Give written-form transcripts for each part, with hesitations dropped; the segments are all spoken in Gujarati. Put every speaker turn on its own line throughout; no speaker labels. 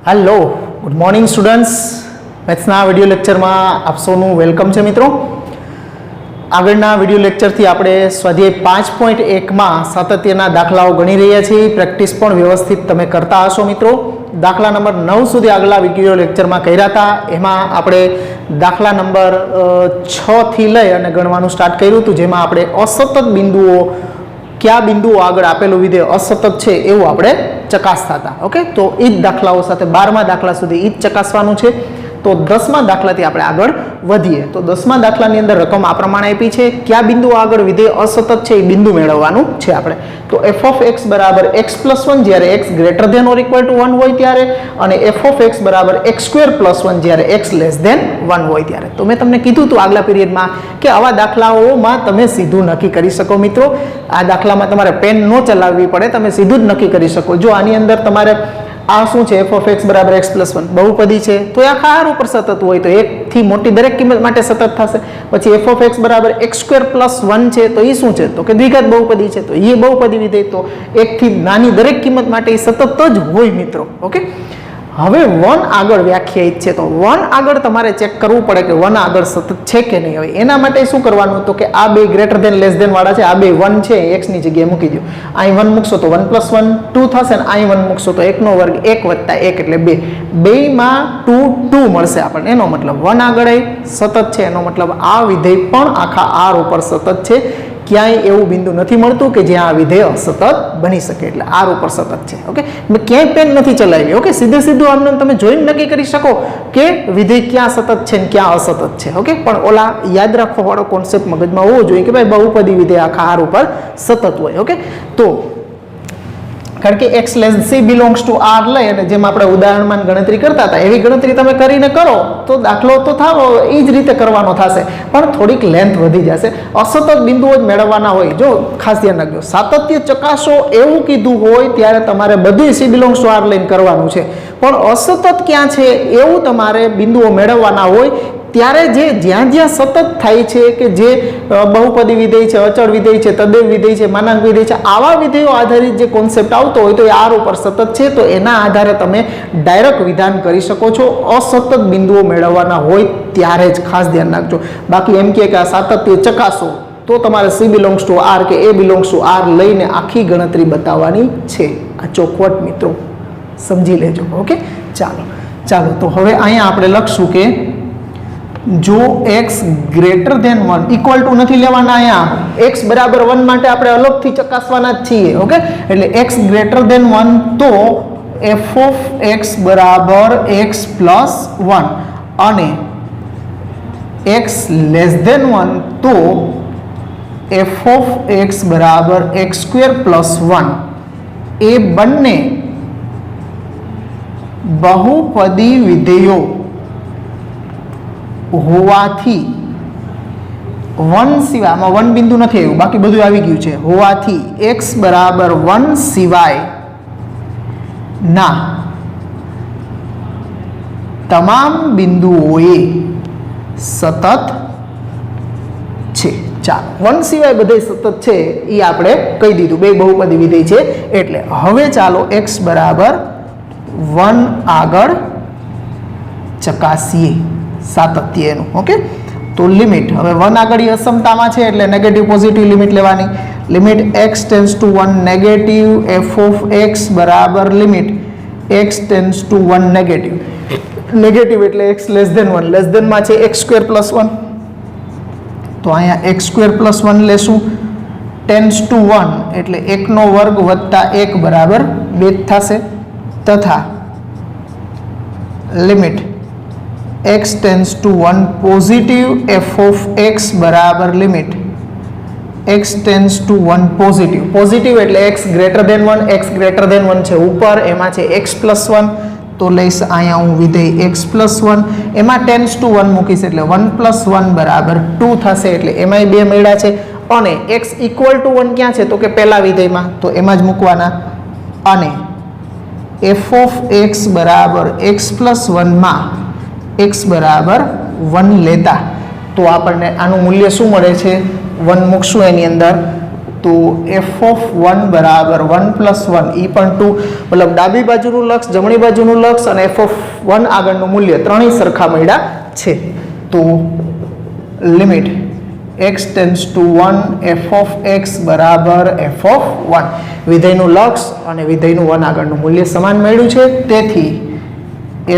हेलो गुड मॉर्निंग स्टूडेंट्स मैथ्सना विडियो लेक्चर में आप सौનું वेलकम है मित्रों। આગળના વિડિયો લેક્ચરથી આપણે સ્વાધ્યાય 5.1 માં સાતત્યના દાખલાઓ ગણી રહ્યા છીએ। પ્રેક્ટિસ પણ વ્યવસ્થિત તમે કરતા હશો મિત્રો। દાખલા નંબર 9 સુધી આગલા વિડિયો લેક્ચરમાં કર્યા હતા। એમાં આપણે દાખલા નંબર 6 થી લઈ અને ગણવાનું સ્ટાર્ટ કર્યું હતું, જેમાં આપણે અસતત બિંદુઓ क्या बिंदुओं आगळ आपेलुं विधेय असतत छे एवुं आपणे चकासता हता। ओके, तो ई ज दाखलाओ साथे 12मा दाखला सुधी ई ज चकासवानुं छे। तो 10मा दाखलाथी आपणे आगळ वधीए। तो 10मा दाखलानी अंदर रकम आ प्रमाणे आपी छे, क्या बिंदुओ आगळ विधेय असतत छे ए बिंदु मेळववानुं छे आपणे। तो f ऑफ x बराबर x+1 ज्यारे x ग्रेटर देन और इक्वल टू 1 होय त्यारे अने f ऑफ x बराबर x² + 1 ज्यारे x लेस देन 1 होय त्यारे। तो मैं तमने कीधुं तो आगला पीरियडमां के आवा दाखलाओमां तमे सीधुं नक्की करी शको मित्रों। आ दाखलामां तमारे पेन न चलाववी पड़े, तमे सीधुं ज नक्की करी शको। जो आनी अंदर तमारे आ शुं छे f ऑफ x बराबर x+1 बहुपदी छे, तो आ आर उपर सतत होय तो एक थी मोटी दरेक किंमत माटे सतत थशे। पछी f ऑफ x बराबर x² + 1 छे, तो ई शुं छे तो के द्विघात बहुपदी छे, तो ई बहुपदी विधेय तो एक थी नानी दरेक किंमत माटे सतत ज होय मित्रों। ओके, हवे 1 आगळ व्याख्यायित छे, तो 1 आगळ तमारे चेक करवुं पड़े के 1 आगळ सतत छे के नहीं। हवे एना माटे शुं करवानुं तो के आ बे ग्रेटर देन लेस देन वाळा छे, आ बे 1 छे, x ની જગ્યાએ મૂકી દો। અહીં 1 મૂકશો તો 1 + 1 2 થશે ને અહીં 1 મૂકશો તો 1 નો વર્ગ 1 + 1 એટલે 2। 2 માં 2 2 મળશે આપણને। એનો મતલબ 1 આગળ સતત છે, એનો મતલબ આ વિધેય પણ આખા r ઉપર સતત છે। ક્યાંય એવું બિંદુ નથી મળતું કે જ્યાં આ વિધેય અસતત બની શકે, એટલે r ઉપર સતત છે। ઓકે, મેં ક્યાંય પેન નથી ચલાવી। ઓકે, સીધે સીધું આમને તમે જોઈને નક્કી કરી શકો કે વિધેય ક્યાં સતત છે ને ક્યાં અસતત છે। ઓકે, પણ ઓલા યાદ રાખવા વાળો કોન્સેપ્ટ મગજમાં હોવો જોઈએ કે ભાઈ बहुपदी વિધેય આખા r ઉપર સતત હોય। ઓકે, તો कारण के x less c belongs to r लई अने जेम आपणे उदाहरणमां गणतरी करता हता एवी गणतरी तमे करीने करो तो दाखलो तो थावो ई ज रीते करवानो थशे, पण थोड़ीक लेंथ वधी जशे। असतत बिंदुओ ज मेळववाना होय। जो खास ध्यान राखजो, सातत्य चकासो एवुं कीधुं होय त्यारे तमारे बधुंय c बिलोंग्स टू r लईने करवानुं छे, पण असतत क्यां छे एवुं तमारे बिंदुओ मेळववाना होय त्यारे जे ज्यां ज्यां सतत थाय छे के जे बहुपदी विधेय छे, अचल विधेय छे, तद्देव विधेय छे, मानांक विधेय छे, आवा विधेयो आधारित जे कॉन्सेप्ट आवतो होय तो आर उपर सतत छे, तो एना आधारे तमे डायरेक्ट विधान करी शको छो। असतत बिंदुओ मेळववाना होय त्यारे ज खास ध्यान राखजो। बाकी एम के आ सातत्य चकासो तो तमारे c बिलोंग्स टू r के a बिलोंग्स टू r लईने आखी गणतरी बताववानी छे। आ चौखवट मित्रों समजी लेजो। ओके, चालो चालो तो हवे अहींया आपणे लखशुं के जो x greater than 1 equal to नहीं लेवाना, अहींया x बराबर 1 माटे आपणे अलगथी चकासवाना ज छीए। ओके, एटले x ग्रेटर देन 1 तो f ऑफ x बराबर x+1 अने x लेस देन 1 तो f ऑफ x बराबर x² + 1 ए बंने बहुपदी विधेयो होवाथी 1 सिवाय में 1 बिंदु नहीं आव्युं, बाकी बधुं आवी गयुं छे। होवाथी x बराबर 1 सिवाय ना तमाम बिंदुओए सतत छे। चालो 1 सिवाय बधे सतत छे ई आपणे कही दीधुं, बे बहुपदी विधेय छे एटले। हवे चालो x बराबर 1 आगळ चकासीए सातत्यनु। ओके, तो लिमिट हवे 1 आगळ असमतामां छे एटले नेगेटिव पॉजिटिव लिमिट लेवानी। Limit x tends to 1 negative f of x बराबर limit x tends to 1 negative. Negative एटले x less than 1, less than मां छे x² + 1, तो अहींया x² + 1 लेशुं। टेन्ड्स टू 1 एटले 1 નો વર્ગ + 1 बराबर 2 थशे, तथा limit x tends to 1 positive f of x बराबर limit x tends to 1 positive. Positive एटले x greater than 1, x greater than 1 छे ऊपर, एमां छे x+1 तो लईश अहींया हूँ विधेय x+1 एमां टेन्ड्स टू 1 मूकीश एटले 1 + 1 बराबर 2 थशे, एटले एमांय 2 मळ्या छे। अने x इक्वल टू 1 क्यां छे तो के पहेला विधेयमां, तो एमां ज मूकवाना। अने f ऑफ x बराबर x+1 मां x बराबर 1 लेता तो आपने आनु मूल्य शू मळे छे 1 मूकशुं एनी अंदर तो f(1) बराबर 1 + 1 ई पण 2 मतलब डाबी बाजुનું લક્ષ જમણી બાજુનું લક્ષ અને f(1) આગળનું મૂલ્ય ત્રણેય સરખા મળ્યા છે તો limit x tends to 1 f(x) બરાબર f(1) વિધેયનું લક્ષ અને વિધેયનું 1 આગળનું મૂલ્ય સમાન મળ્યું છે તેથી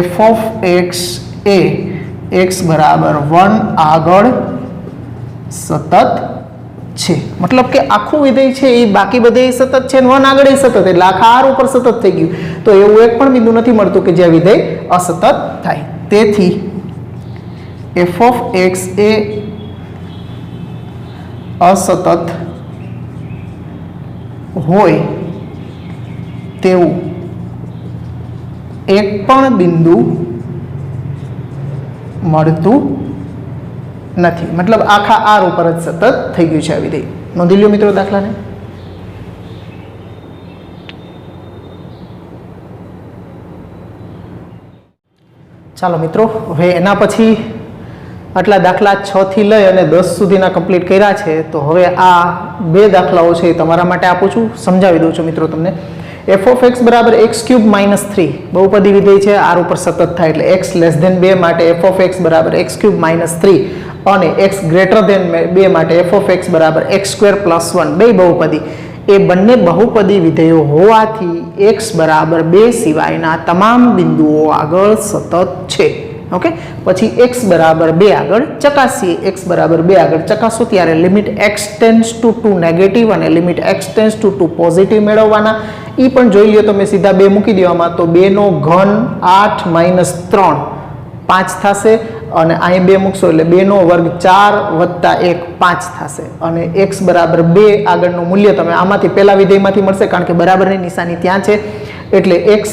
f(x) એ x બરાબર 1 આગળ સતત છે मतलब કે આખું વિધેય છે એ બાકી બધે સતત છે અને 1 આગળ સતત એટલે આખા r ઉપર સતત થઈ ગયું તો એવું એક પણ બિંદુ નથી મળતું કે જ્યાં વિધેય અસતત થાય તેથી f(x) એ असतत होय तेवुं एक पण बिंदु मळतुं नथी मतलब आखा आर उपर ज सतत थई गयुं छे आ विधेय नोंधी ल्यो मित्रों दाखलाने चालो मित्रों हवे एना पछी आटला दाखला 6 થી લઈ અને 10 સુધીના કમ્પ્લીટ કર્યા છે તો હવે આ બે દાખલાઓ છે તમારા માટે આપું છું સમજાવી દઉં છું મિત્રો તમને f(x) બરાબર x³ - 3 બહુપદી વિધેય છે r ઉપર સતત થાય એટલે x લેસ ધેન 2 માટે f(x) બરાબર x³ - 3 અને x ગ્રેટર ધેન 2 માટે f(x) બરાબર x² + 1 બે બહુપદી એ બંને બહુપદી વિધેયો હોવાથી x બરાબર 2 સિવાયના તમામ બિંદુઓ આગળ સતત છે ओके પછી x બરાબર 2 આગળ ચકાસીએ x બરાબર 2 આગળ ચકાસો ત્યારે limit x tends to 2 negative અને limit x tends to 2 positive મેળવવાના ઈ પણ જોઈ લ્યો તમે સીધા 2 મૂકી દેવામાં તો 2 નો ઘન 8 - 3 5 થશે અને અહીં 2 મૂકશો એટલે 2 નો વર્ગ 4 + 1 5 થશે અને x બરાબર 2 આગળનું મૂલ્ય તમે આમાંથી પહેલા વિધેયમાંથી મળશે કારણ કે બરાબરની નિશાની ત્યાં છે એટલે x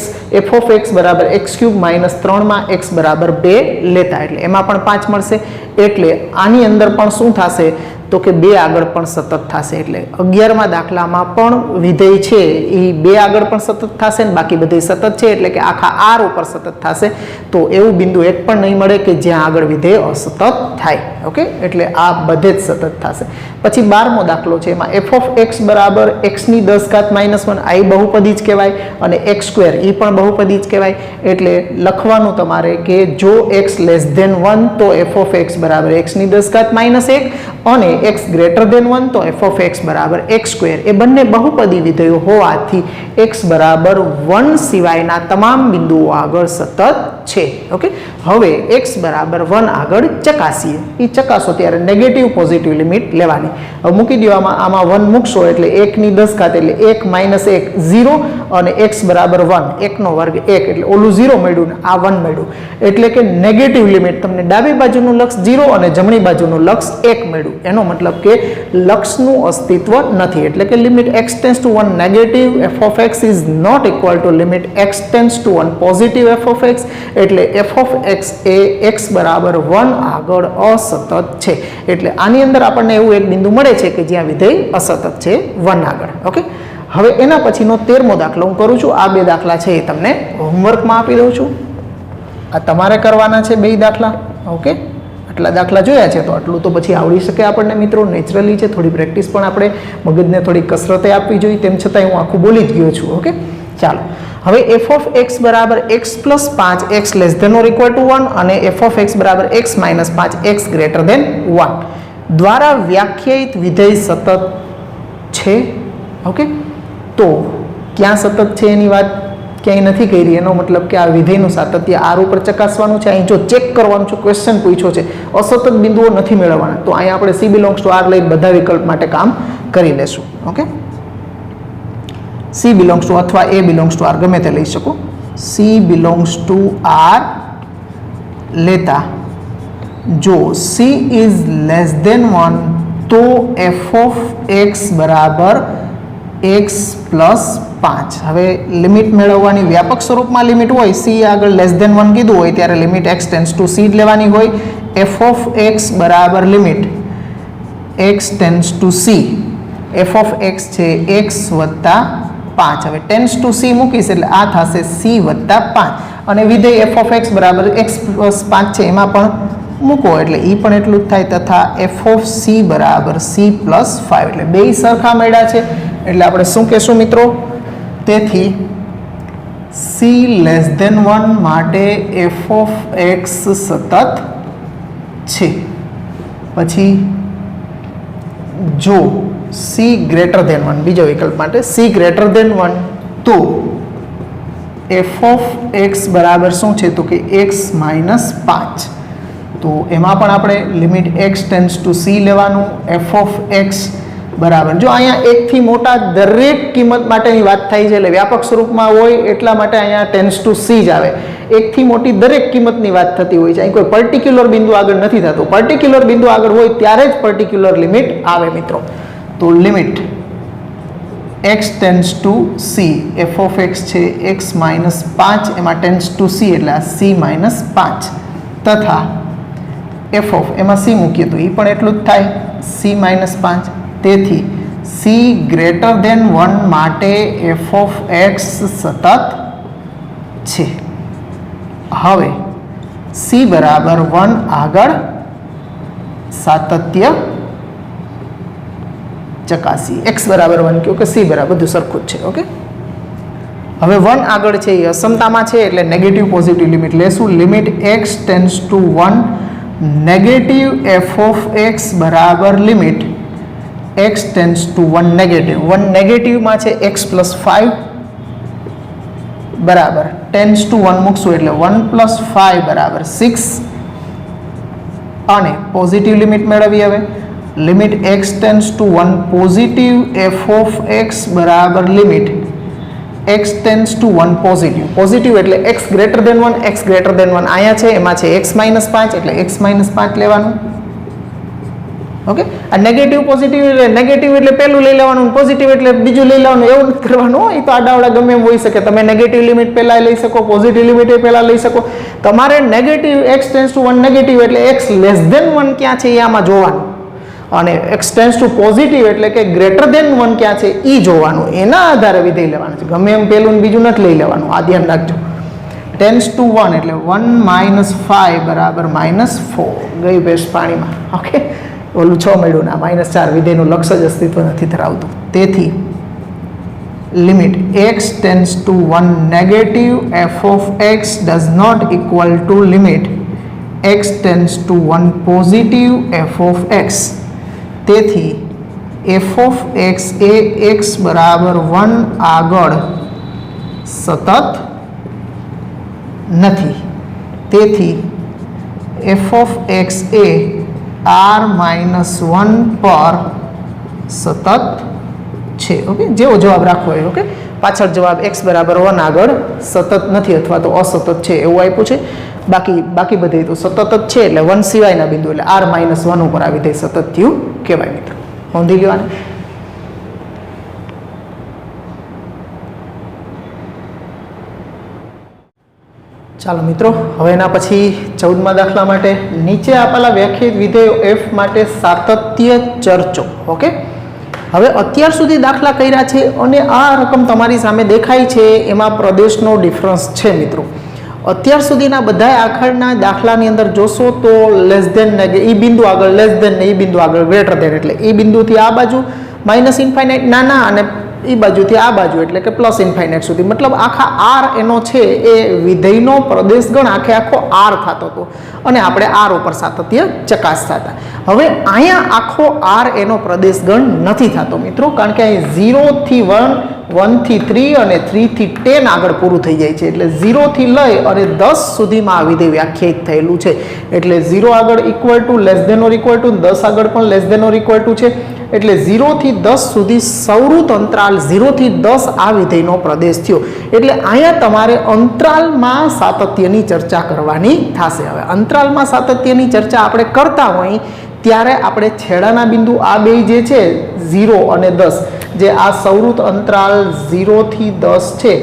f(x) બરાબર x³ - 3 માં x બરાબર 2 લેતા એટલે એમાં પણ 5 મળશે એટલે આની અંદર પણ શું થશે તો કે 2 આગળ પણ સતત થશે એટલે 11મા દાખલામાં પણ વિધેય છે એ 2 આગળ પણ સતત થશે ને બાકી બધે સતત છે એટલે કે આખા r ઉપર સતત થશે તો એવું બિંદુ એક પણ નહીં મળે કે જ્યાં આગળ વિધેય અસતત થાય ઓકે એટલે આ બધે જ સતત થશે પછી 12મો દાખલો છે એમાં f(x) બરાબર x⁻10 - 1 આ બહુપદી જ કહેવાય અને x² એ પણ બહુપદી જ કહેવાય એટલે લખવાનું તમારે કે જો x લેસ ધેન 1 તો f(x) બરાબર x⁻10 - 1 અને x ગ્રેટર ધેન 1 તો f(x) બરાબર x² એ બંને બહુપદી વિધેયો હોવાથી x બરાબર 1 સિવાયના તમામ બિંદુઓ આગળ સતત છે ઓકે હવે x બરાબર 1 આગળ ચકાસીએ એ ચકાસો ત્યારે નેગેટિવ પોઝિટિવ લિમિટ લેવાની હવે મૂકી દેવામાં આમાં 1 મૂકશો એટલે 1⁻10 એટલે 1 - 1 0 અને x બરાબર 1 1 નો વર્ગ 1 એટલે ઓલું 0 મળ્યું ને આ 1 મળ્યું એટલે કે નેગેટિવ લિમિટ તમને ડાબી બાજુનું લક્ષ 0 અને જમણી બાજુનું લક્ષ 1 મળ્યું એનો મતલબ કે લક્ષનું અસ્તિત્વ નથી એટલે કે limit x tends to 1 negative f(x) is not equal to limit x tends to 1 positive f(x) એટલે f(x) એ x બરાબર 1 આગળ અસતત છે એટલે આની અંદર આપણને એવું એક બિંદુ મળે છે કે જ્યાં વિધેય અસતત છે 1 આગળ ઓકે હવે એના પછીનો 13મો દાખલો હું કરું છું આ બે દાખલા છે એ તમને હોમવર્કમાં આપી દઉં છું આ તમારે કરવાના છે બે દાખલા ઓકે આટલા દાખલા જોયા છે તો આટલું તો પછી આવડી શકે આપણને મિત્રો નેચરલી છે થોડી પ્રેક્ટિસ પણ આપણે મગજને થોડી કસરતે આપવી જોઈએ તેમ છતાં હું આખું બોલી જ ગયો છું ઓકે ચાલો હવે f(x) બરાબર x + 5 x less than or equal to 1 અને f(x) બરાબર x - 5 x ગ્રેટર ધેન 1 દ્વારા વ્યાખ્યાયિત વિધેય સતત છે ઓકે તો ક્યાં સતત છે એની વાત ક્યાંય નથી કરી એનો મતલબ કે આ વિધેયનું સાતત્ય r ઉપર ચકાસવાનું છે અહીં જો ચેક કરવાનું છે ક્વેશ્ચન પૂછ્યો છે અસતત બિંદુઓ નથી મેળવવાના તો અહીં આપણે c બિલોંગ્સ ટુ r લઈ બધા વિકલ્પ માટે કામ કરી લેશું ઓકે c બિલોંગ્સ ટુ અથવા a બિલોંગ્સ ટુ r ગમે તે લઈ શકો c બિલોંગ્સ ટુ r લેતા જો c ઇઝ લેસ ધેન 1 તો f(x) બરાબર x + 5 હવે લિમિટ મેળવવાની વ્યાપક સ્વરૂપમાં લિમિટ હોય c આગળ લેસ ધેન 1 કીધું હોય ત્યારે limit x tends two c જ લેવાની હોય f(x) બરાબર limit x tends two c f(x) છે x + 5 હવે ટેન્ડ્સ ટુ c મૂકીશ એટલે આ થશે c + 5 અને વિધેય f(x) બરાબર x + 5 છે એમાં પણ મૂકો એટલે એ પણ એટલું જ થાય તથા એફ ઓફ સી બરાબર સી પ્લસ 5 એટલે બે સરખા મળ્યા છે એટલે આપણે શું કહેશું મિત્રો તેથી સી લેસ ધેન 1 માટે એફ ઓફ એક્સ સતત છે પછી જો સી ગ્રેટર ધેન 1 બીજો વિકલ્પ માટે સી ગ્રેટર ધેન 1 તો એફ ઓફ એક્સ બરાબર શું છે તો કે એક્સ માઇનસ 5 તો એમાં પણ આપણે limit x tends two C લેવાનું એફ ઓફ એક્સ બરાબર જો અહીંયા એકથી મોટા દરેક કિંમત માટેની વાત થાય છે એટલે વ્યાપક સ્વરૂપમાં હોય એટલા માટે અહીંયા ટેન્ડ્સ ટુ સી જ આવે એકથી મોટી દરેક કિંમતની વાત થતી હોય છે અહીં કોઈ પર્ટિક્યુલર બિંદુ આગળ નથી થતું પર્ટિક્યુલર બિંદુ આગળ હોય ત્યારે જ પર્ટિક્યુલર લિમિટ આવે મિત્રો તો limit x tends two C F of x છે x માઇનસ 5 એમાં ટેન્ડ્સ ટુ સી એટલે આ સી માઇનસ 5 તથા એફ ઓફ એમાં સી મૂકીએ તો એ પણ એટલું જ થાય સી માઇનસ 5 તેથી સી ગ્રેટર ધેન 1 માટે એફ ઓફ એક્સ સતત છે હવે સી બરાબર 1 આગળ સાતત્ય ચકાસી એક્સ બરાબર 1 કહ્યું કે સી બરાબર બધું સરખું જ છે ઓકે હવે 1 આગળ છે એ અસમતામાં છે એટલે નેગેટિવ પોઝિટિવ લિમિટ લેશું limit x tends to 1 negative f of x બરાબર limit x tends to 1 negative 1 નેગેટિવમાં છે એક્સ પ્લસ 5 બરાબર ટેન્ડ્સ ટુ 1 મૂકશું એટલે 1 પ્લસ 5 બરાબર 6 અને પોઝિટિવ લિમિટ મેળવી હવે limit x tends to 1 positive f of x બરાબર limit x tends to 1 positive એટલે x greater than 1 x greater than 1 અહીંયા છે એમાં છે એક્સ માઇનસ 5 એટલે એક્સ માઇનસ 5 લેવાનું ઓકે આ નેગેટિવ પોઝિટિવ એટલે નેગેટિવ એટલે પહેલું લઈ લેવાનું પોઝિટિવ એટલે બીજું લઈ લેવાનું એવું નથી કરવાનું એ તો આડાવડા ગમે એમ હોઈ શકે તમે નેગેટિવ લિમિટ પહેલાં લઈ શકો પોઝિટિવ લિમિટ એ પહેલાં લઈ શકો તમારે negative x tends to 1 negative એટલે એક્સ લેસ ધેન 1 ક્યાં છે એ આમાં જોવાનું અને એક્સ ટેન્ડ્સ ટુ પોઝિટિવ એટલે કે ગ્રેટર ધેન 1 ક્યાં છે એ જોવાનું એના આધારે વિધેય લેવાનું છે ગમે એમ પહેલું ને બીજું નથી લઈ લેવાનું આ ધ્યાન રાખજો ટેન્ડ્સ ટુ 1 એટલે 1 માઇનસ 5 બરાબર માઇનસ 4 ગઈ ભેંસ પાણીમાં ઓકે ઓલું 6 મળ્યું ના માઇનસ 4 વિધેયનું લક્ષ જ અસ્તિત્વ નથી ધરાવતું તેથી limit x tends to 1 negative f of x does not equal to limit x tends to 1 positive f of x તેથી એફ ઓફ એક્સ એ એક્સ બરાબર 1 આગળ સતત નથી તેથી એફ ઓફ એક્સ એ આર માઇનસ 1 પર સતત છે ઓકે જેવો જવાબ રાખવો હોય ઓકે પાછળ જવાબ એક્સ બરાબર 1 આગળ સતત નથી અથવા તો અસતત છે એવું આપ્યું છે બાકી બધે તો સતત જ છે એટલે 1 સિવાયના બિંદુ એટલે આર માઇનસ 1 ઉપર આવી થઈ સતત થયું કહેવાય મિત્રો નોંધી લેવાને ચાલો મિત્રો હવે એના પછી 14મા દાખલા માટે નીચે આપેલા વ્યાખ્યાયિત વિધેયો એફ માટે સાતત્ય ચર્ચો ઓકે હવે અત્યાર સુધી દાખલા કર્યા છે અને આ રકમ તમારી સામે દેખાય છે એમાં પ્રદેશનો ડિફરન્સ છે મિત્રો અત્યાર સુધીના બધા આખરના દાખલાની અંદર જોશો તો લેસ ધેન એ બિંદુ આગળ લેસ ધેન ને એ બિંદુ આગળ ગ્રેટર ધેન એટલે એ બિંદુથી આ બાજુ માઇનસ ઇન્ફાઇનાઇટ નાના અને એ બાજુથી આ બાજુ એટલે કે પ્લસ ઇન્ફાઇનાઇટ સુધી મતલબ આખા આર એનો છે એ વિધેયનો પ્રદેશગણ આખો આર થતો હતો અને આપણે આર ઉપર સાતત્ય ચકાસતા હતા હવે અહીંયા આખો આર એનો પ્રદેશગણ નથી થતો મિત્રો કારણ કે અહીં 0 થી 1 1 થી 3 અને 3 થી 10 આગળ પૂરું થઈ જાય છે એટલે 0 થી લઈ અને 10 સુધીમાં આ વિધેય વ્યાખ્યાયિત થયેલું છે એટલે 0 આગળ equal to less than or equal to 10 આગળ પણ less than or equal to છે એટલે 0 થી 10 સુધી સૌરુત અંતરાલ 0 થી 10 આ વિધેયનો પ્રદેશ થયો એટલે અહીંયા તમારે અંતરાલમાં સાતત્યની ચર્ચા કરવાની થશે હવે અંતરાલમાં સાતત્યની ચર્ચા આપણે કરતા હોય ત્યારે આપણે છેડાના બિંદુ આ બે જે છે 0 અને 10 જે આ સૌરુત અંતરાલ 0 થી 10 છે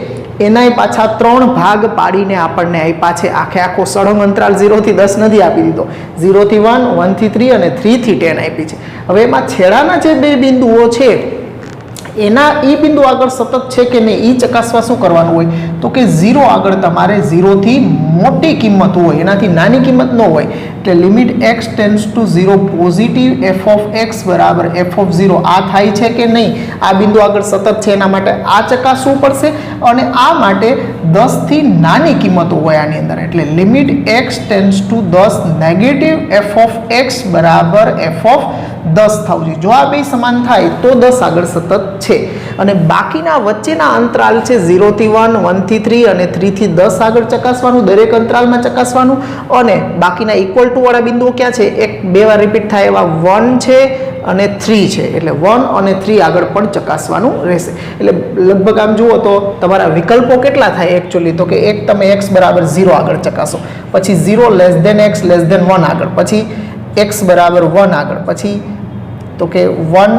એનાય પાછા 3 ભાગ પાડીને આપણને આપ્યા છે આખો સળંગ અંતરાલ 0 થી 10 નથી આપી દીધો 0 થી 1 1 થી 3 અને 3 થી 10 આપી છે હવે એમાં છેડાના જે બે બિંદુઓ છે એના એ બિંદુ આગળ સતત છે કે નહીં એ ચકાસવા શું કરવાનું હોય તો કે 0 આગળ તમારે 0 થી મોટી કિંમત હોય, એનાથી નાની કિંમત ન હોય, એટલે limit x tends two 0 positive f of x બરાબર f ઓફ 0 આ થાય છે કે નહીં, આ બિંદુ આગળ સતત છે, એના માટે આ ચકાસવું પડશે. અને આ માટે 10 થી નાની કિંમતો હોય આની અંદર, એટલે limit x tends two 10 negative f of x બરાબર f ઓફ 10 થવું જોઈએ. જો આ બે સમાન થાય તો 10 આગળ સતત છે. અને બાકીના વચ્ચેના અંતરાલ છે 0 થી 1, 1 થી 3 અને 3 થી 10 આગળ ચકાસવાનું, દરેક અંતરાલમાં ચકાસવાનું. અને બાકીના ઇક્વલ ટુ વાળા બિંદુઓ ક્યાં છે, એક બે વાર રિપીટ થાય એવા 1 છે અને 3 છે, એટલે 1 અને 3 આગળ પણ ચકાસવાનું રહેશે. એટલે લગભગ આમ જુઓ તો તમારા વિકલ્પો કેટલા થાય એકચ્યુઅલી, તો કે એક તમે x બરાબર 0 આગળ ચકાસો, પછી 0 less than x less than 1 આગળ, પછી x બરાબર 1 આગળ, પછી તો કે 1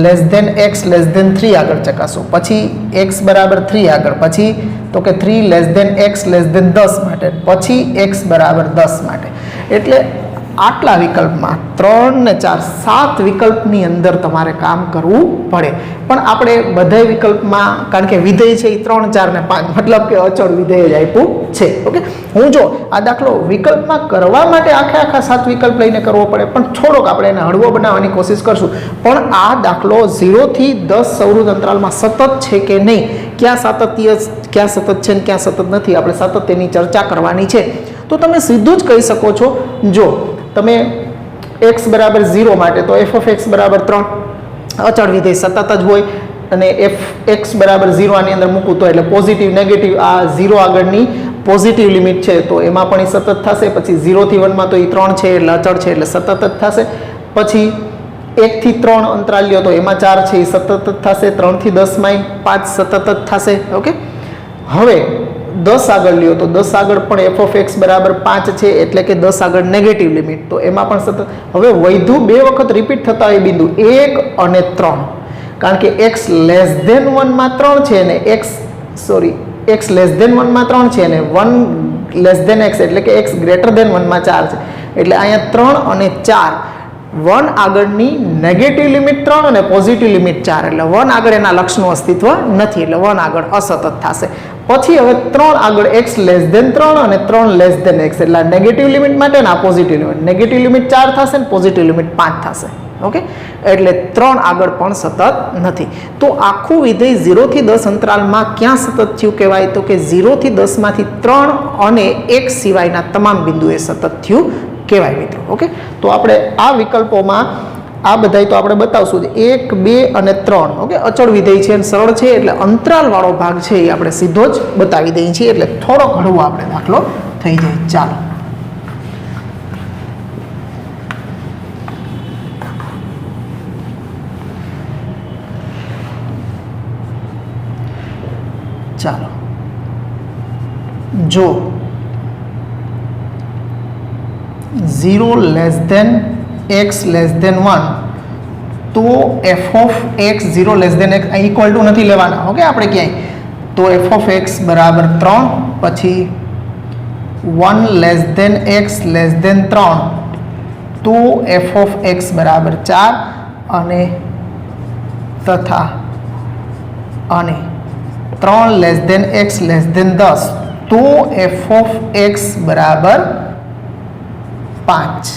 less than x less than 3 આગળ ચકાસો, પછી x બરાબર 3 આગળ, પછી તો કે 3 less than x less than 10 માટે, પછી x બરાબર 10 માટે. એટલે આટલા વિકલ્પમાં 3 ને 4 7 વિકલ્પની અંદર તમારે કામ કરવું પડે. પણ આપણે બધા વિકલ્પમાં, કારણ કે વિધેય છે એ 3, 4 ને 5, મતલબ કે અચળ વિધેય જ આપ્યું છે. ઓકે, હું જો આ દાખલો વિકલ્પમાં કરવા માટે આખા 7 વિકલ્પ લઈને કરવો પડે, પણ થોડોક આપણે એને હળવો બનાવવાની કોશિશ કરશું. પણ આ દાખલો 0 થી 10 સૌરૃત અંતરાલમાં સતત છે કે નહીં, ક્યાં સાતત્ય, ક્યાં સતત છે ને ક્યાં સતત નથી, આપણે સાતત્યની ચર્ચા કરવાની છે. તો તમે સીધું જ કહી શકો છો, જો તમે x બરાબર 0 માટે તો f ઓફ x બરાબર 3 અચળ વિધેય સતત જ હોય, અને x બરાબર 0 આની અંદર મૂકું તો એટલે પોઝિટિવ નેગેટિવ આ 0 આગળની પોઝિટિવ લિમિટ છે તો એમાં પણ એ સતત થશે. પછી 0 થી 1 માં તો એ 3 છે એટલે અચળ છે એટલે સતત જ થશે. પછી 1 થી 3 અંતરાલ લ્યો તો એમાં 4 છે એ સતત જ થશે. 3 થી 10 માં 5 સતત જ થશે. ઓકે, હવે 10 આગળ લ્યો તો 10 આગળ પણ f ઓફ x બરાબર 5 છે, એટલે કે 10 આગળ નેગેટિવ લિમિટ, તો એમાં પણ સતત. હવે વૈધું બે વખત રિપીટ થતા હોય બિંદુ 1 અને 3, કારણ કે x લેસ દેન 1 માં 3 છે અને x લેસ દેન 1 માં 3 છે અને 1 લેસ દેન x એટલે કે x ગ્રેટર દેન 1 માં 4 છે. એટલે અહીંયા 3 અને 4, 1 આગળની નેગેટિવ લિમિટ 3 અને પોઝિટિવ લિમિટ 4, એટલે 1 આગળ એના લક્ષનું અસ્તિત્વ નથી, એટલે 1 આગળ અસતત થશે. પછી હવે 3 આગળ x લેસ દેન 3 અને 3 લેસ દેન x, એટલે નેગેટિવ લિમિટ માટે ને આ પોઝિટિવ લિમિટ, નેગેટિવ લિમિટ 4 થશે ને પોઝિટિવ લિમિટ 5 થશે. ઓકે, એટલે 3 આગળ પણ સતત નથી. તો આખું વિધેય 0 થી 10 અંતરાલમાં ક્યાં સતત થયું કહેવાય, તો કે 0 થી 10 માંથી 3 અને 1 સિવાયના તમામ બિંદુએ સતત થયું કહેવાય મિત્રો. ઓકે, તો આપણે આ વિકલ્પોમાં આ બધાય તો આપણે બતાવશું 1, 2 અને 3. ઓકે, અચળ વિધેય છે અને સરળ છે, એટલે અંતરાલ વાળો ભાગ છે એ આપણે સીધો જ બતાવી દઈએ છીએ, એટલે થોડો હળવો આપણે દાખલો થઈ જાય. ચાલો જો 0 less than x less than 1, તો f of x 0 less than x equal to નથી લેવાના. ઓકે, આપણે ક્યાંય તો f ઓફ x બરાબર 3, પછી 1 less than x less than 3, તો f ઓફ x બરાબર 4 અને તથા અને 3 less than x less than 10, તો f ઓફ x બરાબર 5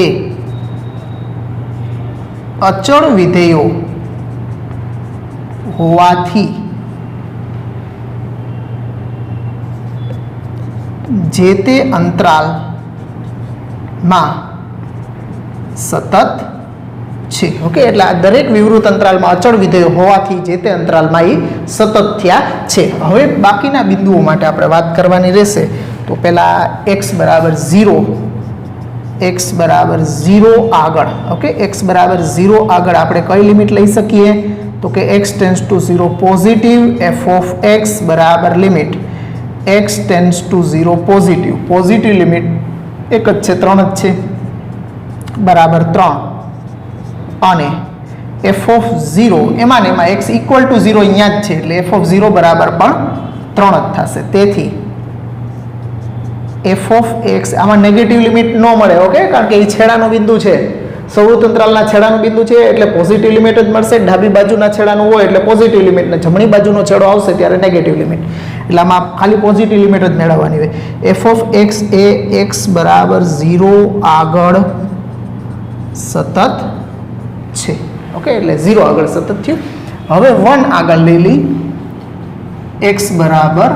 એ અચળ વિધેયો હોવાથી જે તે અંતરાલમાં સતત છે. ઓકે, એટલે આ દરેક વિવૃત અંતરાલમાં અચળ વિધેયો હોવાથી જે તે અંતરાલમાં એ સતત થયા છે. હવે બાકીના બિંદુઓ માટે આપણે વાત કરવાની રહેશે. તો પહેલા x બરાબર 0 આગળ, ઓકે, x બરાબર 0 આગળ આપણે કઈ લિમિટ લઈ શકીએ, તો કે x tends two 0 positive f of x બરાબર limit x tends two 0 positive limit એક જ છે, 3 જ છે, બરાબર 3 અને f ઓફ 0 એમાં ને એમાં x ઇક્વલ ટુ 0 અહીંયા જ છે, એટલે f ઓફ 0 બરાબર પણ 3 જ થશે. તેથી f ઓફ x આમાં નેગેટિવ લિમિટ ન મળે. ઓકે, કારણ કે એ છેડાનો બિંદુ છે, સૌરત અંતરાલના છેડાનું બિંદુ છે એટલે પોઝિટિવ લિમિટ જ મળશે, ડાબી બાજુના છેડાનું હોય એટલે પોઝિટિવ લિમિટ ને જમણી બાજુનો છેડો આવશે ત્યારે નેગેટિવ લિમિટ. એટલે આમાં ખાલી પોઝિટિવ લિમિટ જ મેળવવાની હોય. એફ ઓફ એક્સ એ એક્સ બરાબર 0 આગળ સતત છે. ઓકે, એટલે 0 આગળ સતત થયું. હવે 1 આગળ લઈ લઈ, એક્સ બરાબર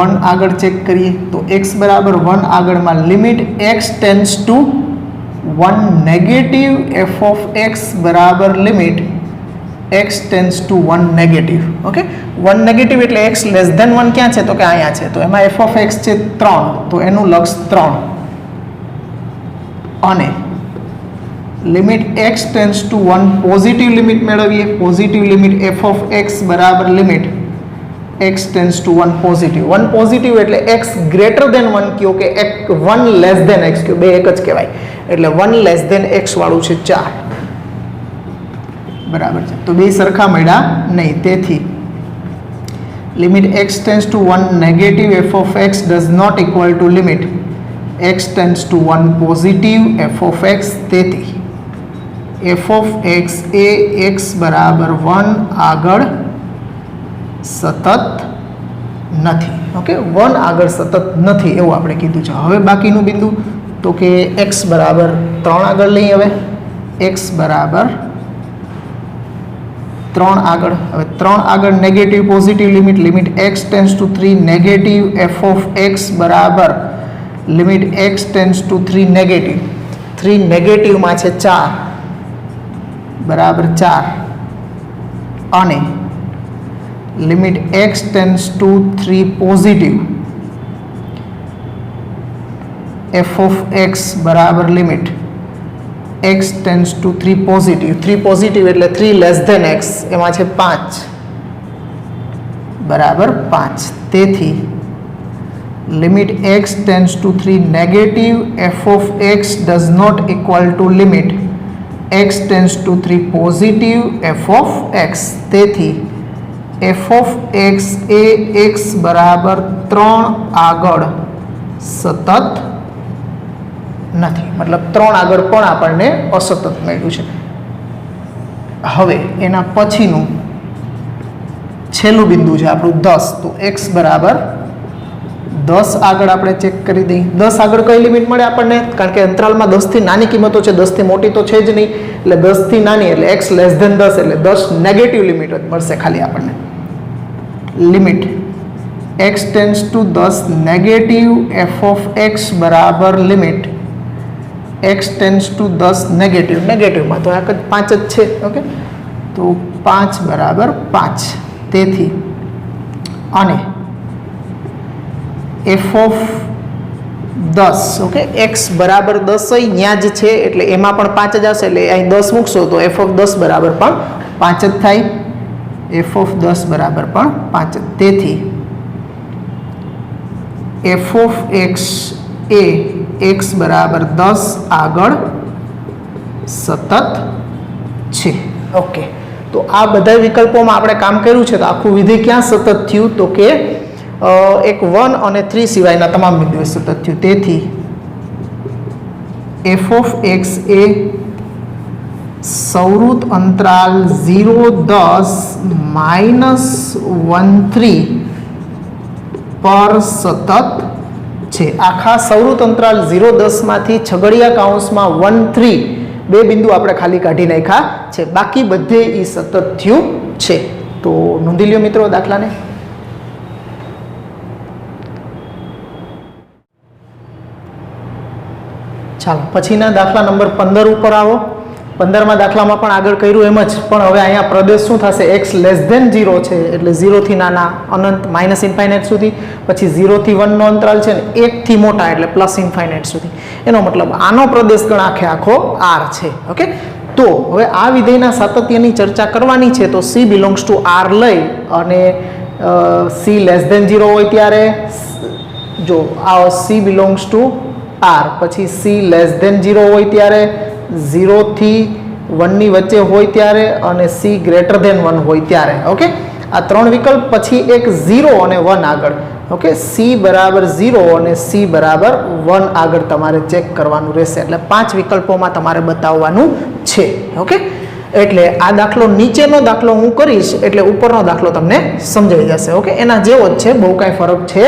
1 આગળ ચેક કરીએ તો એક્સ બરાબર 1 આગળમાં limit x tends to 1 negative f of x બરાબર limit x tends to 1 negative. Okay, 1 negative એટલે એક્સ લેસ ધેન 1 ક્યાં છે તો કે અહીંયા છે, તો એમાં એફ ઓફ એક્સ છે 3, તો એનું લક્ષ 3 અને limit x tends to 1 positive limit મેળવીએ. Positive limit f of x બરાબર limit x tends to 1 positive. 1 positive એટલે એક્સ ગ્રેટર દેન 1 કયો કે 1 લેસ દેન એક્સ કયો, બે એક જ કહેવાય. એટલે 1 લેસ દેન એક્સ વાળું છે 4, બરાબર છે. તો બે સરખા મળ્યા નહીં, તેથી limit x tends to 1 negative f of x does not equal to limit x tends to 1 positive f of x. તેથી એફ ઓફ એક્સ એ એક્સ બરાબર 1 આગળ સતત નથી. ઓકે, 1 આગળ સતત નથી એવું આપણે કીધું છે. હવે બાકીનું બિંદુ તો કે એક્સ બરાબર 3 આગળ લઈએ. હવે એક્સ બરાબર 3 આગળ, હવે 3 આગળ negative positive limit, limit x tends to 3 negative f of x બરાબર limit x tends to 3 negative. 3 નેગેટિવમાં છે 4 બરાબર 4 અને limit x tends to 3 positive f of x બરાબર limit x tends to 3 positive. 3 positive એટલે 3 લેસ ધેન એક્સ, એમાં છે 5 બરાબર 5. તેથી limit x tends to 3 negative f of x does not equal to limit x tends to 3 positive f of x. તેથી એફ ઓફ એક્સ એ એક્સ બરાબર 3 આગળ સતત નથી, મતલબ 3 આગળ પણ આપણને અસતત મળ્યું છે. હવે એના પછીનું છેલ્લું બિંદુ છે આપણું 10, તો એક્સ બરાબર 10 આગળ આપણે ચેક કરી દઈએ. 10 આગળ કઈ લિમિટ મળે આપણને, કારણ કે અંતરાલમાં 10 થી નાની કિંમતો છે, 10 થી મોટી તો છે જ નહીં, એટલે 10 થી નાની એટલે એક્સ લેસ ધેન 10 એટલે 10 નેગેટિવ લિમિટ જ મળશે ખાલી આપણને. Limit x tends to 10 negative f of x બરાબર limit x tends to 10 negative. નેગેટિવમાં તો આ 5 જ છે. ઓકે, તો 5 બરાબર 5. તેથી અને એફ ઓફ 10, ઓકે, એક્સ બરાબર 10 અહીંયા જ છે એટલે એમાં પણ 5 જ આવશે, એટલે અહીં 10 મૂકશો તો એફ ઓફ 10 બરાબર પણ 5 જ થાય. એફ ઓફ 10 બરાબર પણ 5 જ. તેથી એફ ઓફ એક્સ એ એક્સ બરાબર 10 આગળ સતત છે. ઓકે, તો આ બધા વિકલ્પોમાં આપણે કામ કર્યું છે. તો આખું વિધેય ક્યાં સતત થયું તો કે એક 1 અને 3 સિવાયના તમામ બિંદુએ સતત થયું. તેથી એફ ઓફ એક્સ એ સૌરુત અંતરાલ 0, 10, -1, 3 પર સતત છે. આખા સૌરુત અંતરાલ 0, 10 માંથી છગડિયા કૌંસમાં 1, 3 બે બિંદુ આપણે ખાલી કાઢી નાખ્યા છે, બાકી બધે એ સતત થયું છે. તો નોંધી લ્યો મિત્રો દાખલાને. ચાલો પછીના દાખલા નંબર 15 ઉપર આવો. 15માં દાખલામાં પણ આગળ કર્યું એમ જ, પણ હવે અહીંયા પ્રદેશ શું થશે, એક્સ લેસ ધેન 0 છે એટલે 0 થી નાના અનંત માઇનસ ઇન્ફાઇનાઇટ સુધી, પછી 0 થી 1 નો અંતરાલ છે ને 1 થી મોટા એટલે પ્લસ ઇન્ફાઇનાઇટ સુધી. એનો મતલબ આનો પ્રદેશ ગણ આખે આખો R છે. ઓકે, તો હવે આ વિધેયના સાતત્યની ચર્ચા કરવાની છે. તો C બિલોંગ્સ ટુ R લઈ અને C લેસ ધેન 0 હોય ત્યારે જો આ C બિલોંગ્સ ટુ R, પછી C લેસ ધેન 0 હોય ત્યારે, 0 થી 1 ની વચ્ચે હોય ત્યારે અને C ગ્રેટર ધેન 1 હોય ત્યારે. ઓકે, આ 3 વિકલ્પ પછી એક 0 અને 1 આગળ. ઓકે, C બરાબર 0 અને C બરાબર 1 આગળ તમારે ચેક કરવાનું રહેશે. એટલે 5 વિકલ્પોમાં તમારે બતાવવાનું છે. ઓકે, એટલે આ દાખલો નીચેનો દાખલો હું કરીશ એટલે ઉપરનો દાખલો તમને સમજાઈ જશે. ઓકે, એના જેવો જ છે, બહુ કાંઈ ફરક છે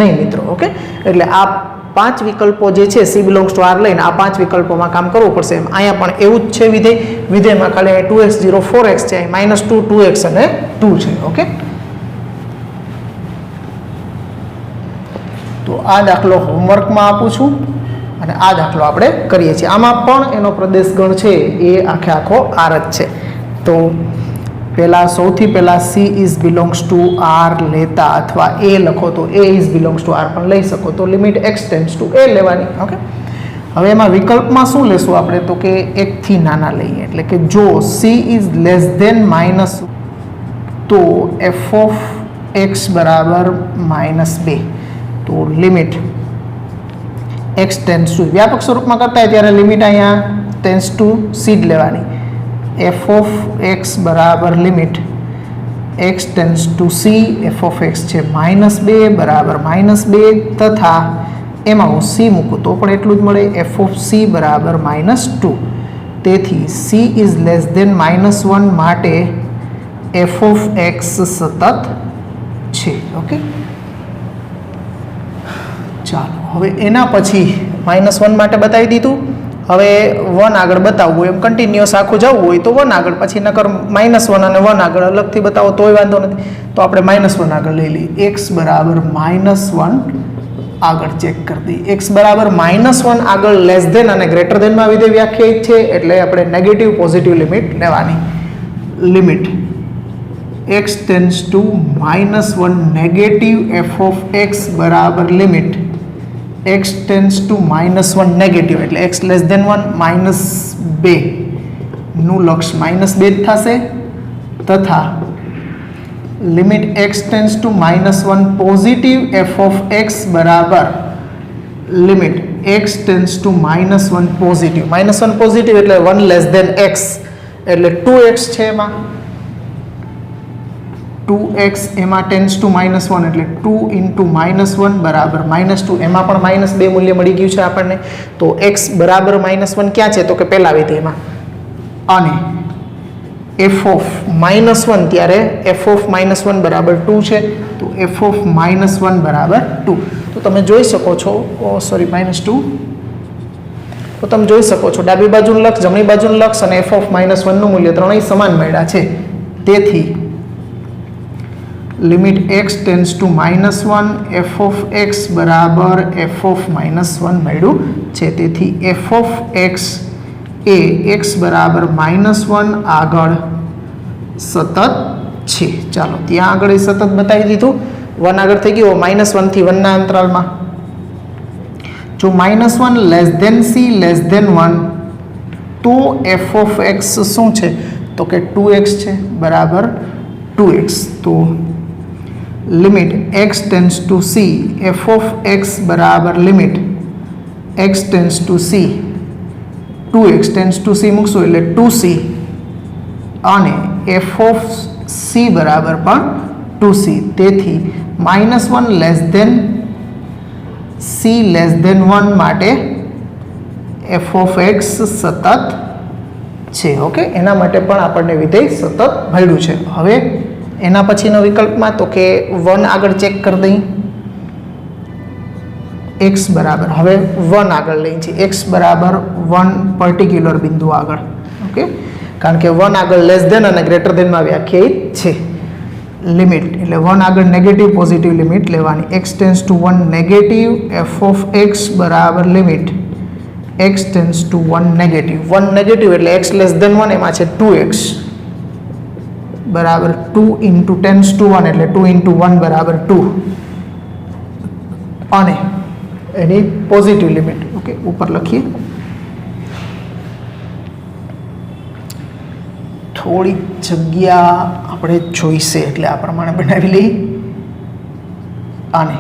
નહીં મિત્રો. ઓકે, એટલે આ 5 વિકલ્પો જે છે C બિલોંગ્સ ટુ R લઈને આ 5 વિકલ્પોમાં કામ કરવું પડશે. અહીંયા પણ એવું જ છે વિધેય. વિધેયમાં ખાલી 2x 0 4x છે, -2 2x અને 2 છે. ઓકે, તો આ દાખલો હોમવર્કમાં આપું છું અને આ દાખલો આપણે કરીએ છીએ. આમાં પણ એનો પ્રદેશ ગણ છે એ આખો R જ છે. તો સૌથી પહેલાં C is belongs to R લેતા અથવા A લખો તો A is belongs to R પણ લઈ શકો. તો limit x tends two A લેવાની. ઓકે, હવે એમાં વિકલ્પમાં શું લેશું આપણે? તો કે 1 થી નાના લઈએ. એટલે કે જો C is less than minus તો f ઓફ x બરાબર -2. તો લિમિટ x ટેન્ડ્સ ટુ, વ્યાપક સ્વરૂપમાં કરતા હોય ત્યારે લિમિટ અહીંયા ટેન્ડ્સ ટુ C જ લેવાની. f ઓફ x બરાબર limit x tends two C, f of x છે -2 બરાબર -2 તથા એમાં હું C મૂકું તો પણ એટલું જ મળે, f ઓફ C બરાબર -2. તેથી C ઇઝ લેસ ધેન -1 માટે f ઓફ x સતત છે. ઓકે, ચાલો હવે એના પછી -1 માટે બતાવી દીધું. હવે 1 આગળ બતાવવું હોય, એમ કન્ટિન્યુઅસ આખું જવું હોય તો 1 આગળ, પછી નકર -1 અને 1 આગળ અલગથી બતાવો તોય વાંધો નથી. તો આપણે -1 આગળ લઈ લઈએ. x બરાબર -1 આગળ ચેક કરી દઈએ. x બરાબર -1 આગળ લેસ ધેન અને ગ્રેટર ધેનમાં વિધેય વ્યાખ્યાયિત છે એટલે આપણે નેગેટિવ પોઝિટિવ લિમિટ લેવાની. Limit x tends to -1 negative f of x બરાબર limit x tends to -1 negative એટલે x લેસ ધેન 1 -2 નું લક્ષ -2 જ થશે તથા limit x tends to -1 positive f of x બરાબર limit x tends to -1 positive. -1 positive એટલે 1 લેસ ધેન x એટલે 2x છે એમાં 2x એમાં ટેન્ડ્સ ટુ -1 એટલે 2 ઇન્ટુ -1 બરાબર -2. એમાં પણ -2 મૂલ્ય મળી ગયું છે આપણને. તો x બરાબર -1 ક્યાં છે? તો કે પહેલા વિધેયમાં. અને f ઓફ -1 ત્યારે f ઓફ -1 બરાબર 2 છે. તો f ઓફ -1 બરાબર 2. તો તમે જોઈ શકો છો, સોરી -2. તો તમે જોઈ શકો છો ડાબી બાજુનું લક્ષ, જમણી બાજુનું લક્ષ અને f ઓફ -1 નું મૂલ્ય ત્રણેય સમાન મળ્યા છે. તેથી limit x tends to -1 f of x બરાબર f ઓફ -1 મળ્યું છે. તેથી f of x A x બરાબર -1 આગળ સતત છે. ચાલો ત્યાં આગળ એ સતત બતાવી દીધું. 1 આગળ થઈ ગયું. -1 થી 1 ના અંતરાલમાં જો -1 less than c less than 1 તો f ઓફ x શું છે? તો કે 2x છે બરાબર 2x. તો limit x tends two c f of x બરાબર limit x tends two c 2x tends to c મૂકશું એટલે 2c અને f ઓફ c બરાબર પણ 2c. તેથી -1 less than c less than 1 માટે f ઓફ x સતત છે. ઓકે, એના માટે પણ આપણને વિધેય સતત મળ્યું છે. હવે એના પછીનો વિકલ્પમાં તો કે 1 આગળ ચેક કરી દઈએ. x બરાબર હવે 1 આગળ લઈએ છીએ. x બરાબર 1 પર્ટિક્યુલર બિંદુ આગળ. ઓકે, કારણ કે 1 આગળ લેસ ધેન અને ગ્રેટર ધેનમાં વ્યાખ્યાયિત છે. લિમિટ એટલે 1 આગળ નેગેટિવ પોઝિટિવ લિમિટ લેવાની. x tends to 1 negative f of x બરાબર limit x tends to 1 negative. 1 negative એટલે x લેસ ધેન 1 એમાં છે 2x બરાબર 2 ઇન્ટુ ટેન્ડ્સ ટુ 1 એટલે 2 ઇન્ટુ 1 બરાબર 2 અને એની પોઝિટિવ લિમિટ. ઓકે, ઉપર લખીએ. થોડી જગ્યા આપણે જોઈશે એટલે આ પ્રમાણે બનાવી લઈએ. અને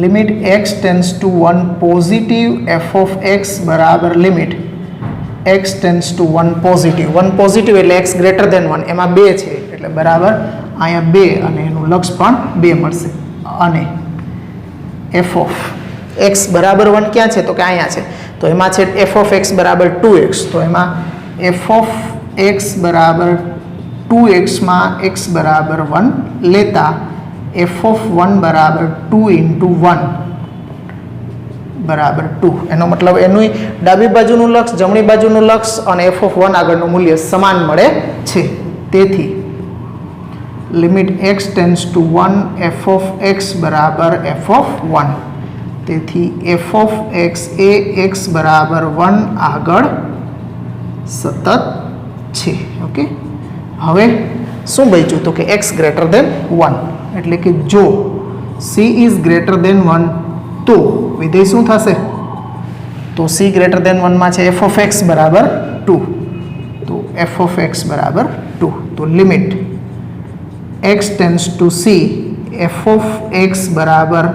limit x tends to 1 positive f of x બરાબર limit x tends to 1 positive. 1 positive એટલે x ગ્રેટર ધેન 1 એમાં 2 છે એટલે બરાબર અહીંયા 2 અને એનું લક્ષ પણ 2 મળશે અને એફ ઓફ એક્સ બરાબર 1 ક્યાં છે તો કે અહીંયા છે તો એમાં છે એફ ઓફ એક્સ બરાબર 2x તો એમાં એફ ઓફ એક્સ બરાબર 2x માં x બરાબર 1 લેતા એફ ઓફ 1 બરાબર 2 ઇન્ટુ 1 બરાબર 2 એનો મતલબ એનું ડાબી બાજુનું લક્ષ જમણી બાજુનું લક્ષ અને એફ ઓફ 1 આગળનું મૂલ્ય સમાન મળે છે તેથી limit x tends to 1 F of x બરાબર એફ ઓફ 1 તેથી એફ ઓફ એક્સ એ એક્સ બરાબર 1 આગળ સતત છે ઓકે હવે શું બચ્યું તો કે x ગ્રેટર દેન 1 એટલે કે જો c ઇઝ ગ્રેટર દેન 1 તો વિધેય શું થશે તો c ગ્રેટર દેન 1 માં છે f ઓફ x બરાબર 2 તો f ઓફ x બરાબર 2 તો limit x tends two c f of x બરાબર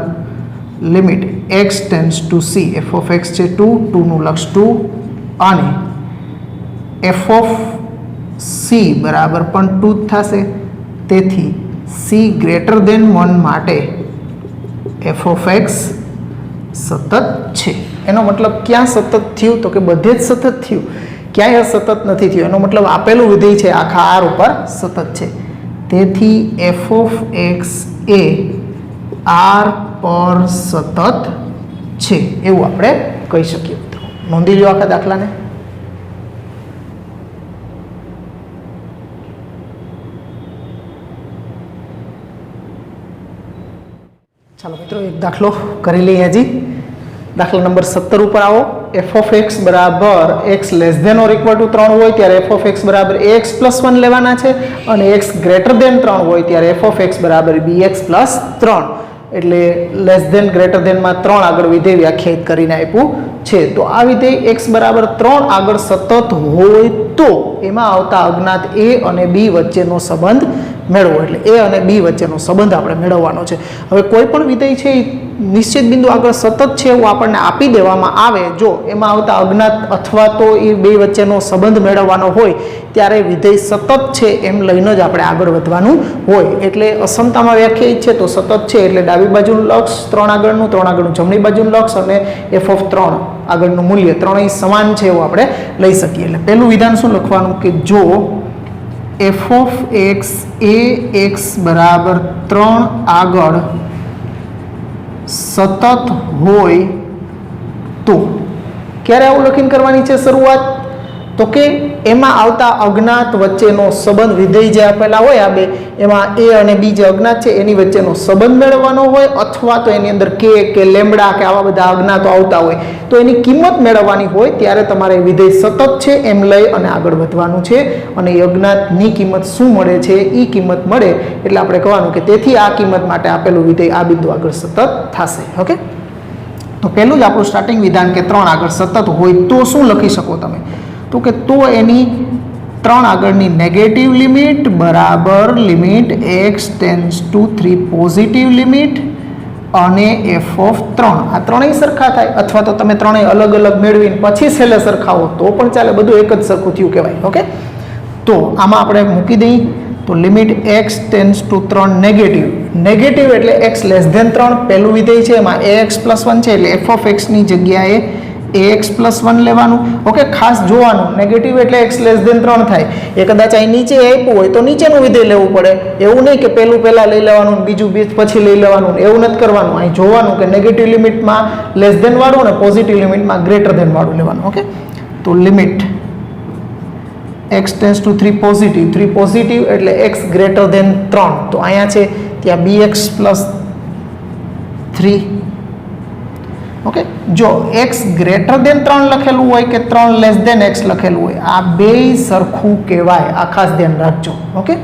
limit x tends two c f of x છે 2 2 નું લક્ષ 2 અને f ઓફ c બરાબર પણ 2 થશે તેથી c ગ્રેટર દેન 1 માટે f ઓફ x સતત છે એનો મતલબ ક્યાં સતત થયું તો કે બધે જ સતત થયું ક્યાંય સતત નથી થયું એનો મતલબ આપેલું વિધેય છે આખા r ઉપર સતત છે તેથી f of x A r પર સતત છે એવું આપણે કહી શકીએ મિત્રો નોંધી લો આખા દાખલાને ચાલો મિત્રો એક દાખલો કરી લઈએ હજી દાખલા નંબર 17 ઉપર આવો f ઓફ x બરાબર x less than or equal to 3 હોય ત્યારે f ઓફ x બરાબર ax પ્લસ 1 લેવાના છે અને x ગ્રેટર ધેન 3 હોય ત્યારે f ઓફ x બરાબર bx પ્લસ 3 એટલે લેસ ધેન ગ્રેટર ધેન માં 3 આગળ વિધેય વ્યાખ્યાયિત કરીને આપ્યું છે તો આ વિધેય x બરાબર 3 આગળ સતત હોય તો એમાં આવતા અજ્ઞાત a અને b વચ્ચેનો સંબંધ મેળવો એટલે a અને b વચ્ચેનો સંબંધ આપણે મેળવવાનો છે હવે કોઈ પણ વિધેય છે નિશ્ચિત બિંદુ આગળ સતત છે એવું આપણને આપી દેવામાં આવે જો એમાં આવતા અજ્ઞાત અથવા તો એ બે વચ્ચેનો સંબંધ મેળવવાનો હોય ત્યારે વિધેય સતત છે એમ લઈને જ આપણે આગળ વધવાનું હોય એટલે અસમતામાં વ્યાખ્યાયિત છે તો સતત છે એટલે ડાબી બાજુનું લક્ષ 3 આગળનું જમણી બાજુનું લક્ષ અને f ઓફ 3 આગળનું મૂલ્ય ત્રણેય સમાન છે એવું આપણે લઈ શકીએ એટલે પહેલું વિધાન શું લખવાનું કે જો f of x A x બરાબર 3 આગળ સતત હોય તો ક્યારે આવું લખીને કરવાની છે શરૂઆત તો કે એમાં આવતા અજ્ઞાત વચ્ચેનો સંબંધ વિધેય જે આપેલા હોય આ બે એમાં a અને b જે અજ્ઞાત છે એની વચ્ચેનો સંબંધ મેળવવાનો હોય અથવા તો એની અંદર કે લેમ્બડા કે આવા બધા અજ્ઞાતો આવતા હોય તો એની કિંમત મેળવવાની હોય ત્યારે તમારે વિધેય સતત છે એમ લઈ અને આગળ વધવાનું છે અને એ અજ્ઞાતની કિંમત શું મળે છે એ કિંમત મળે એટલે આપણે કહેવાનું કે તેથી આ કિંમત માટે આપેલું વિધેય આ બિંદુ આગળ સતત થશે ઓકે તો પહેલું જ આપણું સ્ટાર્ટિંગ વિધાન કે 3 આગળ સતત હોય તો શું લખી શકો તમે તો કે તો એની 3 આગળની નેગેટિવ લિમિટ બરાબર limit x tends two 3 positive limit અને f ઓફ 3 આ ત્રણેય સરખા થાય અથવા તો તમે ત્રણેય અલગ અલગ મેળવીને પછી છેલ્લે સરખાવો તો પણ ચાલે બધું એક જ સરખું થયું કહેવાય ઓકે તો આમાં આપણે મૂકી દઈએ તો limit x tends two 3 negative એટલે x લેસ ધેન 3 પહેલું વિધેય છે એમાં ax પ્લસ 1 છે એટલે f ઓફ x ની જગ્યાએ ax પ્લસ 1 લેવાનું ઓકે ખાસ જોવાનું નેગેટિવ એટલે x લેસ ધેન 3 થાય એ કદાચ અહીં નીચે આપ્યું હોય તો નીચેનું વિધેય લેવું પડે એવું નહીં કે પહેલા લઈ લેવાનું બીજું પછી લઈ લેવાનું એવું નથી કરવાનું અહીં જોવાનું કે નેગેટિવ લિમિટમાં લેસ ધેન વાળું અને પોઝિટિવ લિમિટમાં ગ્રેટર ધેન વાળું લેવાનું ઓકે તો limit x tends two 3 positive એટલે x ગ્રેટર ધેન 3 તો અહીંયા છે ત્યાં bx પ્લસ 3 ઓકે જો x ગ્રેટર ધેન 3 લખેલું હોય કે 3 લેસ ધેન x લખેલું હોય આ બે સરખું કહેવાય આ ખાસ ધ્યાન રાખજો ઓકે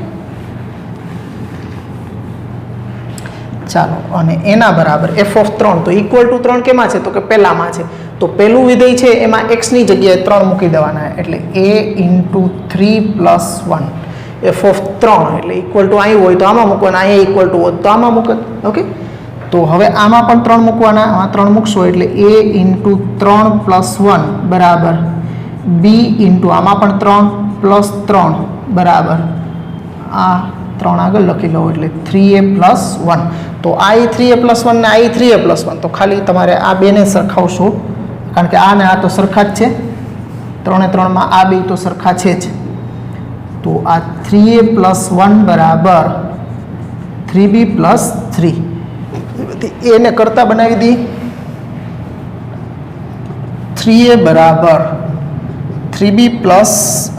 ચાલો અને એના બરાબર f ઓફ 3 તો ઇક્વલ ટુ 3 કેમાં છે તો કે પહેલામાં છે તો પહેલું વિધેય છે એમાં x ની જગ્યાએ 3 મૂકી દેવાના એટલે a into 3 plus 1 f of 3 એટલે ઇક્વલ ટુ અહીં હોય તો આમાં મૂકવાના અહીંયા ઇક્વલ ટુ હોય તો આમાં મૂકે ઓકે તો હવે આમાં પણ 3 મૂકવાના આમાં 3 મૂકશો એટલે a ઇન્ટુ 3 પ્લસ 1 બરાબર b ઇન્ટુ આમાં પણ 3 પ્લસ 3 બરાબર આ 3 3 આગળ લખી લો એટલે 3a+1. તો આ 3a+1 ને આ 3a+1, તો ખાલી તમારે આ બેને સરખાવશો, કારણ કે આ ને આ તો સરખા જ છે, 3 ને 3 માં આ બે તો સરખા છે જ. તો આ 3a+1 બરાબર 3b+3. એ ને કરતા બનાવી દી. 3a બરાબર 3b પ્લસ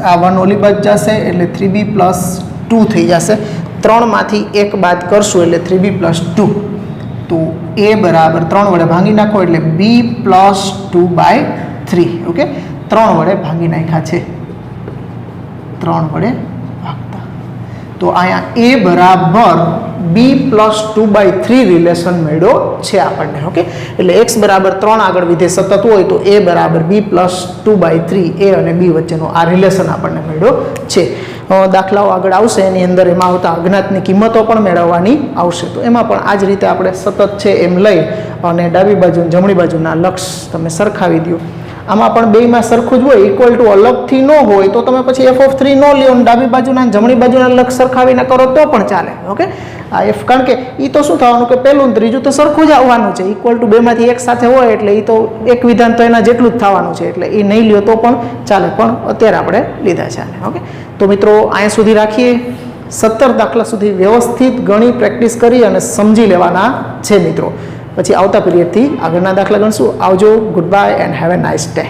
આ 1 ઓલી બાજુ જશે એટલે 3b+2 થઈ જશે. 3 માંથી 1 બાદ કરશું એટલે 3b+2. તો a બરાબર 3 વડે ભાંગી નાખો એટલે b+2/3. ઓકે, 3 વડે ભાંગી નાખ્યા છે, 3 વડે ભાગતા. તો અહીંયા a બરાબર b+2/3 રિલેશન મળ્યો છે આપણને. ઓકે, એટલે x બરાબર 3 આગળ વિધેય સતત હોય તો a બરાબર b+2/3, a અને b વચ્ચેનો આ રિલેશન આપણને મળ્યો છે. દાખલાઓ આગળ આવશે એની અંદર એમાં આવતા અજ્ઞાતની કિંમતો પણ મેળવવાની આવશે. તો એમાં પણ આ જ રીતે આપણે સતત છે એમ લઈ અને ડાબી બાજુ જમણી બાજુના લક્ષ તમે સરખાવી દો. આમાં પણ બેયમાં સરખું જ હોય, ઇક્વલ ટુ અલગથી ન હોય તો તમે પછી f(3) ન લ્યો અને ડાબી બાજુના જમણી બાજુના લક્ષ સરખાવીને કરો તો પણ ચાલે. ઓકે, આ f, કારણ કે એ તો શું થવાનું કે પહેલું ત્રીજું તો સરખું જ આવવાનું છે, ઇક્વલ ટુ બેમાંથી એક સાથે હોય એટલે એ તો એક વિધાન તો એના જેટલું જ થવાનું છે, એટલે એ નહીં લ્યો તો પણ ચાલે, પણ અત્યારે આપણે લીધા છે. ઓકે, તો મિત્રો અહીંયા સુધી રાખીએ. 17 દાખલા સુધી વ્યવસ્થિત ગણી પ્રેક્ટિસ કરી અને સમજી લેવાના છે મિત્રો. પછી આવતા પીરિયડથી આગળના દાખલા ગણશું. આવજો, good bye and have a nice day.